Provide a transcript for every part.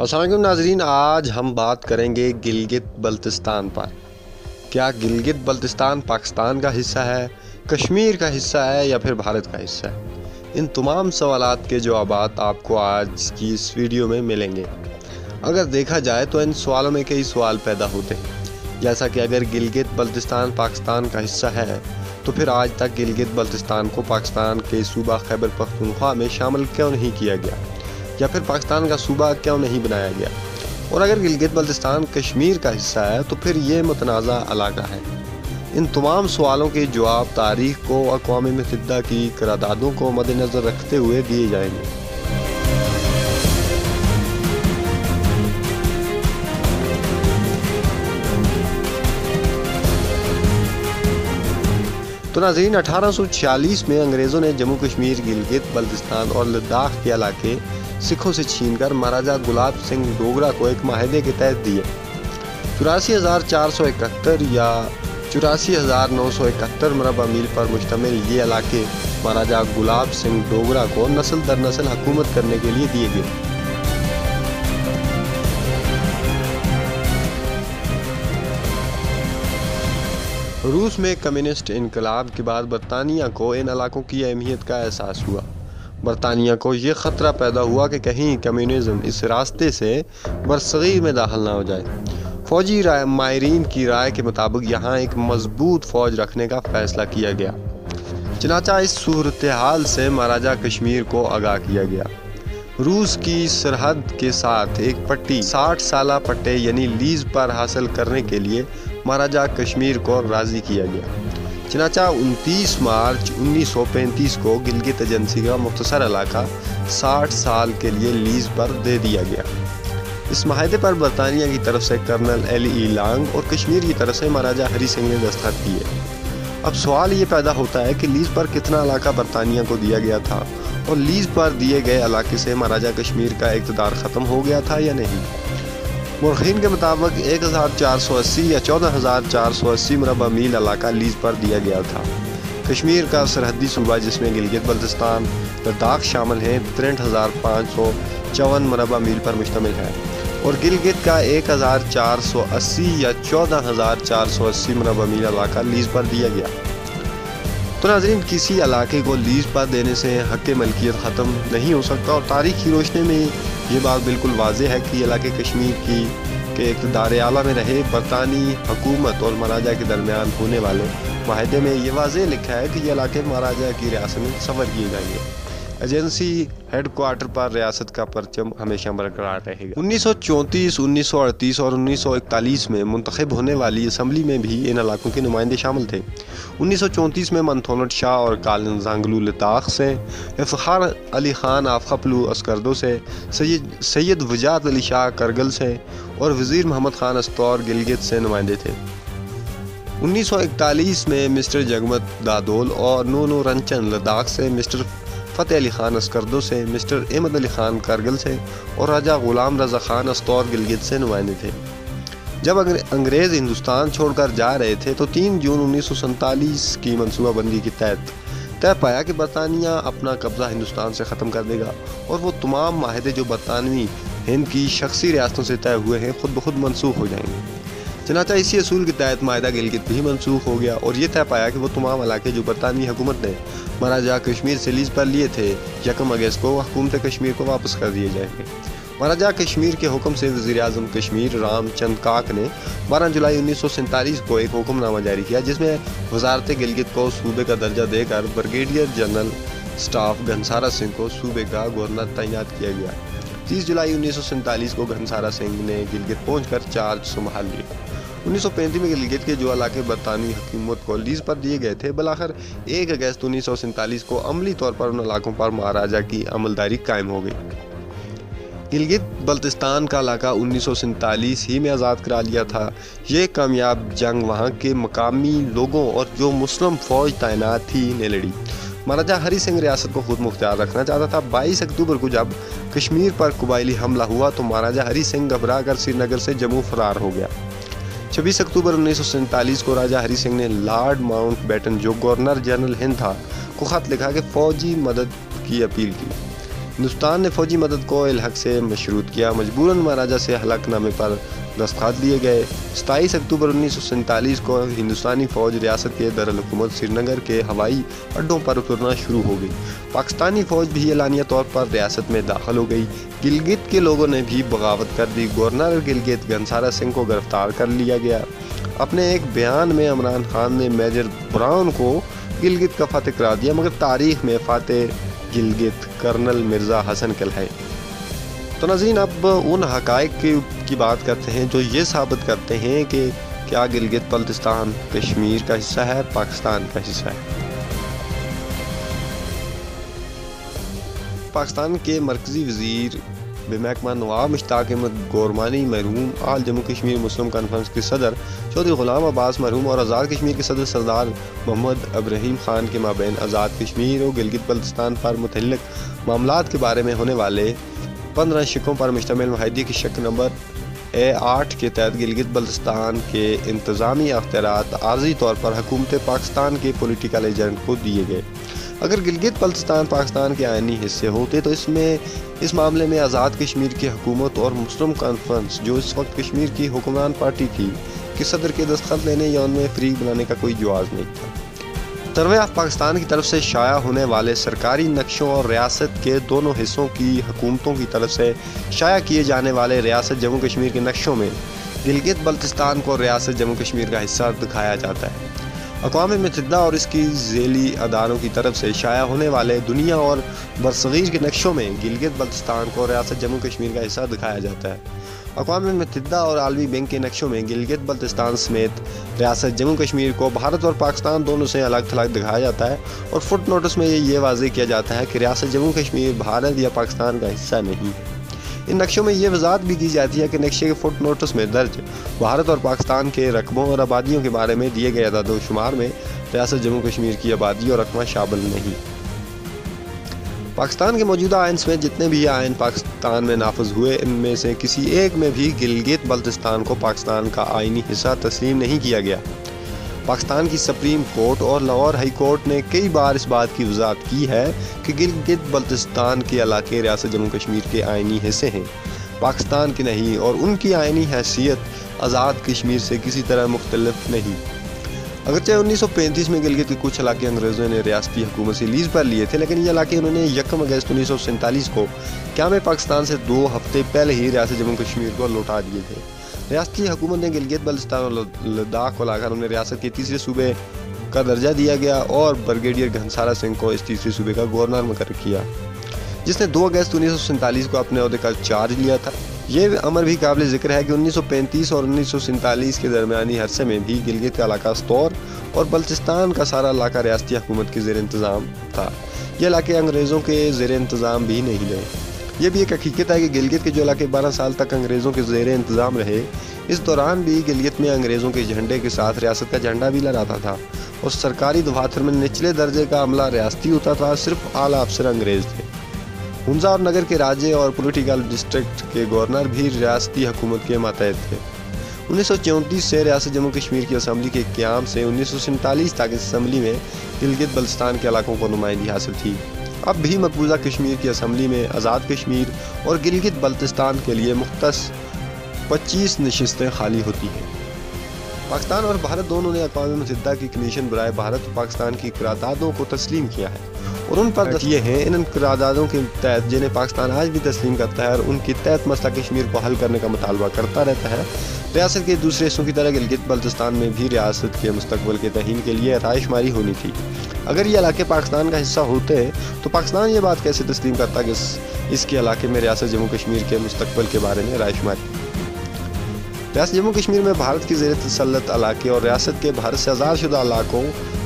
السلام علیکم ناظرین، آج ہم بات کریں گے گلگت بلتستان پر۔ کیا گلگت بلتستان پاکستان کا حصہ ہے، کشمیر کا حصہ ہے یا پھر بھارت کا حصہ ہے؟ ان تمام سوالات کے جوابات آپ کو آج کی اس ویڈیو میں ملیں گے۔ اگر دیکھا جائے تو ان سوالوں میں کئی سوال پیدا ہوتے ہیں، جیسا کہ اگر گلگت بلتستان پاکستان کا حصہ ہے تو پھر آج تک گلگت بلتستان کو پاکستان کے صوبہ خیبر پختونخوا میں شامل کیوں نہیں کیا گیا، یا پھر پاکستان کا صوبہ کیوں نہیں بنایا گیا؟ اور اگر گلگت بلتستان کشمیر کا حصہ ہے تو پھر یہ متنازع علاقہ ہے۔ ان تمام سوالوں کے جواب تاریخ کو اقوام متحدہ کی قراردادوں کو مد نظر رکھتے ہوئے دیے جائیں گے۔ تو ناظرین، 1846 میں انگریزوں نے جموں کشمیر، گلگت بلتستان اور لداخ کے علاقے سکھوں سے چھین کر مہاراجہ گلاب سنگھ ڈوگرا کو ایک معاہدے کے تحت دیے۔ 84,471 یا 84,971 مربع میل پر مشتمل یہ علاقے مہاراجہ گلاب سنگھ ڈوگرا کو نسل در نسل حکومت کرنے کے لیے دیے گئے۔ روس میں کمیونسٹ انقلاب کے بعد برطانیہ کو ان علاقوں کی اہمیت کا احساس ہوا۔ برطانیہ کو یہ خطرہ پیدا ہوا کہ کہیں کمیونزم اس راستے سے برصغیر میں داخل نہ ہو جائے۔ فوجی ماہرین کی رائے کے مطابق یہاں ایک مضبوط فوج رکھنے کا فیصلہ کیا گیا۔ چنانچہ اس صورتحال سے مہاراجہ کشمیر کو آگاہ کیا گیا۔ روس کی سرحد کے ساتھ ایک پٹی 60 سالہ پٹے یعنی لیز پر حاصل کرنے کے لیے مہاراجہ کشمیر کو راضی کیا گیا۔ چنانچہ 29 مارچ 1935 کو گلگت ایجنسی کا مختصر علاقہ 60 سال کے لیے لیز پر دے دیا گیا۔ اس معاہدے پر برطانیہ کی طرف سے کرنل ایل ای لانگ اور کشمیر کی طرف سے مہاراجہ ہری سنگھ نے دستخط کیے۔ اب سوال یہ پیدا ہوتا ہے کہ لیز پر کتنا علاقہ برطانیہ کو دیا گیا تھا، اور لیز پر دیے گئے علاقے سے مہاراجہ کشمیر کا اقتدار ختم ہو گیا تھا یا نہیں؟ مورخین کے مطابق 1480 یا 14,480 مربع میل علاقہ لیز پر دیا گیا تھا۔ کشمیر کا سرحدی صوبہ جس میں گلگت بلتستان، لداخ شامل ہیں 63,554 مربع میل پر مشتمل ہے، اور گلگت کا 1,480 یا 14,480 مربع میل علاقہ لیز پر دیا گیا۔ تو ناظرین، کسی علاقے کو لیز پر دینے سے حق ملکیت ختم نہیں ہو سکتا، اور تاریخ کی روشنی میں یہ بات بالکل واضح ہے کہ علاقے کشمیر کے اقتدار اعلیٰ میں رہے برطانوی حکومت اور مہاراجہ کے درمیان ہونے والے معاہدے میں یہ واضح لکھا ہے کہ یہ علاقے مہاراجہ کی ریاست میں تصور کیے جائیں گے۔ ایجنسی ہیڈ کوارٹر پر ریاست کا پرچم ہمیشہ برقرار رہے گا۔ 1934، 1938 اور 1941 میں منتخب ہونے والی اسمبلی میں بھی ان علاقوں کے نمائندے شامل تھے۔ 1934 میں منتھونٹ شاہ اور کالن زانگلو لداخ سے، افتخار علی خان آفخپلو اسکردو سے، سید وجاہت علی شاہ کرگل سے اور وزیر محمد خان استور گلگت سے نمائندے تھے۔ 1941 میں مسٹر جگمت دادول اور نونو رنچن لداخ سے، مسٹر فتح علی خان اسکردو سے، مسٹر احمد علی خان کرگل سے اور راجہ غلام رضا خان استور گلگت سے نمائندے تھے۔ جب انگریز ہندوستان چھوڑ کر جا رہے تھے تو 3 جون 1947 کی منصوبہ بندی کے تحت طے پایا کہ برطانیہ اپنا قبضہ ہندوستان سے ختم کر دے گا، اور وہ تمام معاہدے جو برطانوی ہند کی شخصی ریاستوں سے طے ہوئے ہیں خود بخود منسوخ ہو جائیں گے۔ چنانچہ اسی اصول کے تحت معاہدہ گلگت بھی منسوخ ہو گیا، اور یہ طے پایا کہ وہ تمام علاقے جو برطانوی حکومت نے مہاراجہ کشمیر سے لیز پر لیے تھے، 1 اگست کو حکومت کشمیر کو واپس کر دیے جائیں گے۔ مہاراجہ کشمیر کے حکم سے وزیر اعظم کشمیر رام چند کاک نے 12 جولائی 1947 کو ایک حکم نامہ جاری کیا، جس میں وزارت گلگت کو صوبے کا درجہ دے کر بریگیڈیئر جنرل اسٹاف گھنسارا سنگھ کو صوبے کا گورنر تعینات کیا گیا۔ 30 جولائی 1947 کو گھنسارا سنگھ نے گلگت پہنچ کر چارج سنبھال لیا۔ 1935 میں گلگت کے جو علاقے برطانوی حکومت کو لیز پر دیے گئے تھے، بالآخر 1 اگست 1947 کو عملی طور پر ان علاقوں پر مہاراجہ کی عملداری قائم ہو گئی۔ گلگت بلتستان کا علاقہ 1947 ہی میں آزاد کرا لیا تھا۔ یہ کامیاب جنگ وہاں کے مقامی لوگوں اور جو مسلم فوج تعینات تھی نے لڑی۔ مہاراجہ ہری سنگھ ریاست کو خود مختار رکھنا چاہتا تھا۔ 22 اکتوبر کو جب کشمیر پر قبائلی حملہ ہوا تو مہاراجہ ہری سنگھ گھبرا کر سری نگر سے جموں فرار ہو گیا۔ 26 اکتوبر 1947 کو راجہ ہری سنگھ نے لارڈ ماؤنٹ بیٹن جو گورنر جنرل ہند تھا کو خط لکھا کہ فوجی مدد کی اپیل کی۔ ہندوستان نے فوجی مدد کو الحق سے مشروط کیا، مجبوراً مہاراجہ سے حلف نامے پر دستخط لیے گئے۔ 27 اکتوبر 1947 کو ہندوستانی فوج ریاست کے دارالحکومت سری نگر کے ہوائی اڈوں پر اترنا شروع ہو گئی۔ پاکستانی فوج بھی اعلانیہ طور پر ریاست میں داخل ہو گئی۔ گلگت کے لوگوں نے بھی بغاوت کر دی۔ گورنر گلگت گھنسارا سنگھ کو گرفتار کر لیا گیا۔ اپنے ایک بیان میں عمران خان نے میجر براؤن کو گلگت کا فاتح قرار دیا، مگر تاریخ میں فاتح گلگت کرنل مرزا حسن کلہائے۔ تو ناظرین، اب ان حقائق کی بات کرتے ہیں جو یہ ثابت کرتے ہیں کہ کیا گلگت بلتستان کشمیر کا حصہ ہے، پاکستان کا حصہ ہے۔ پاکستان کے مرکزی وزیر بمحکمہ نواب مشتاق احمد گورمانی مرحوم آل جموں کشمیر مسلم کانفرنس کے صدر چودھری غلام عباس مرحوم اور آزاد کشمیر کے صدر سردار محمد ابراہیم خان کے مابین آزاد کشمیر اور گلگت بلتستان پر متعلق معاملات کے بارے میں ہونے والے 15 شقوں پر مشتمل معاہدے کی شق نمبر A8 کے تحت گلگت بلتستان کے انتظامی اختیارات عارضی طور پر حکومت پاکستان کے پولیٹیکل ایجنٹ کو دیے گئے۔ اگر گلگت بلتستان پاکستان کے آئینی حصے ہوتے تو اس معاملے میں آزاد کشمیر کی حکومت اور مسلم کانفرنس، جو اس وقت کشمیر کی حکمران پارٹی تھی، کے صدر کے دستخط لینے یا ان میں فریق بنانے کا کوئی جواز نہیں تھا۔ سروے آف پاکستان کی طرف سے شائع ہونے والے سرکاری نقشوں اور ریاست کے دونوں حصوں کی حکومتوں کی طرف سے شائع کیے جانے والے ریاست جموں کشمیر کے نقشوں میں گلگت بلتستان کو ریاست جموں کشمیر کا حصہ دکھایا جاتا ہے۔ اقوام متحدہ اور اس کی ذیلی اداروں کی طرف سے شائع ہونے والے دنیا اور برصغیر کے نقشوں میں گلگت بلتستان کو ریاست جموں کشمیر کا حصہ دکھایا جاتا ہے۔ اقوام متحدہ اور عالمی بینک کے نقشوں میں گلگت بلتستان سمیت ریاست جموں کشمیر کو بھارت اور پاکستان دونوں سے الگ تھلگ دکھایا جاتا ہے، اور فٹ نوٹس میں یہ واضح کیا جاتا ہے کہ ریاست جموں کشمیر بھارت یا پاکستان کا حصہ نہیں ہے۔ ان نقشوں میں یہ وضاحت بھی کی جاتی ہے کہ نقشے کے فٹ نوٹس میں درج بھارت اور پاکستان کے رقبوں اور آبادیوں کے بارے میں دیے گئے اعداد و شمار میں ریاست جموں کشمیر کی آبادی اور رقبہ شامل نہیں۔ پاکستان کے موجودہ آئین سمیت جتنے بھی آئین پاکستان میں نافذ ہوئے، ان میں سے کسی ایک میں بھی گلگت بلتستان کو پاکستان کا آئینی حصہ تسلیم نہیں کیا گیا۔ پاکستان کی سپریم کورٹ اور لاہور ہائی کورٹ نے کئی بار اس بات کی وضاحت کی ہے کہ گلگت بلتستان کے علاقے ریاست جموں کشمیر کے آئینی حصے ہیں، پاکستان کے نہیں، اور ان کی آئینی حیثیت آزاد کشمیر سے کسی طرح مختلف نہیں۔ اگرچہ 1935 میں گلگت کے کچھ علاقے انگریزوں نے ریاستی حکومت سے لیز پر لیے تھے، لیکن یہ علاقے انہوں نے 1 اگست 1947 کو قیام پاکستان سے 2 ہفتے پہلے ہی ریاست جموں کشمیر کو لوٹا دیے تھے۔ ریاستی حکومت نے گلگت بلتستان اور لداخ کو لا کر انہیں ریاست کے تیسرے صوبے کا درجہ دیا گیا اور بریگیڈیئر گھنسارا سنگھ کو اس تیسرے صوبے کا گورنر مقرر کیا، جس نے 2 اگست 1947 کو اپنے عہدے کا چارج لیا تھا۔ یہ امر بھی قابل ذکر ہے کہ 1935 اور 1947 کے درمیانی عرصے میں بھی گلگت کا علاقہ استور اور بلتستان کا سارا علاقہ ریاستی حکومت کے زیر انتظام تھا۔ یہ علاقے انگریزوں کے زیر انتظام بھی نہیں رہے۔ یہ بھی ایک حقیقت ہے کہ گلگت کے جو علاقے 12 سال تک انگریزوں کے زیر انتظام رہے، اس دوران بھی گلگت میں انگریزوں کے جھنڈے کے ساتھ ریاست کا جھنڈا بھی لہراتا تھا، اور سرکاری دفاتر میں نچلے درجے کا عملہ ریاستی ہوتا تھا، صرف اعلیٰ افسر انگریز تھے۔ ہنزا اور نگر کے راجے اور پولیٹیکل ڈسٹرکٹ کے گورنر بھی ریاستی حکومت کے ماتحت تھے۔ 1934 سے ریاست جموں کشمیر کی اسمبلی کے قیام سے 1947 تک اس اسمبلی میں گلگت بلتستان کے علاقوں کو نمائندگی حاصل تھی۔ اب بھی مقبوضہ کشمیر کی اسمبلی میں آزاد کشمیر اور گلگت بلتستان کے لیے مختص 25 نشستیں خالی ہوتی ہیں۔ پاکستان اور بھارت دونوں نے اقوام متحدہ کی کمیشن برائے بھارت اور پاکستان کی قراردادوں کو تسلیم کیا ہے، اور ان پر یہ ہیں ان قراردادوں کے تحت جنہیں پاکستان آج بھی تسلیم کرتا ہے اور ان کے تحت مسئلہ کشمیر کو حل کرنے کا مطالبہ کرتا رہتا ہے۔ ریاست کے دوسرے حصوں کی طرح گلگت بلتستان میں بھی ریاست کے مستقبل کے تعین کے لیے رائے شماری ہونی تھی۔ اگر یہ علاقے پاکستان کا حصہ ہوتے تو پاکستان یہ بات کیسے تسلیم کرتا کہ اس کے علاقے میں ریاست جموں کشمیر کے مستقبل کے بارے میں رائے شماری؟ ریاست جموں کشمیر میں بھارت کی زیر تسلط علاقے اور ریاست کے بھارت سے آزاد شدہ علاقوں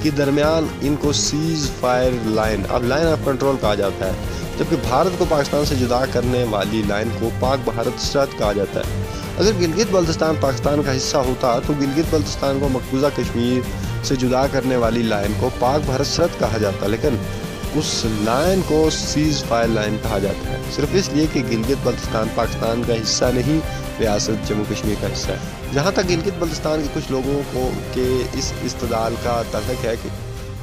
کے درمیان ان کو cease fire line of control کہا جاتا ہے، جبکہ بھارت کو پاکستان سے جدا کرنے والی لائن کو پاک بھارت سرحد کہا جاتا ہے۔ اگر گلگت بلتستان پاکستان کا حصہ ہوتا تو گلگت بلتستان کو مقبوضہ کشمیر سے جدا کرنے والی لائن کو پاک بھارت سرحد کہا جاتا، لیکن اس لائن کو سیز فائر لائن کہا جاتا ہے، صرف اس لیے کہ گلگت بلتستان پاکستان کا حصہ نہیں، ریاست جموں کشمیر کا حصہ ہے۔ جہاں تک گلگت بلتستان کے کچھ لوگوں کو کے اس استدلال کا تعلق ہے کہ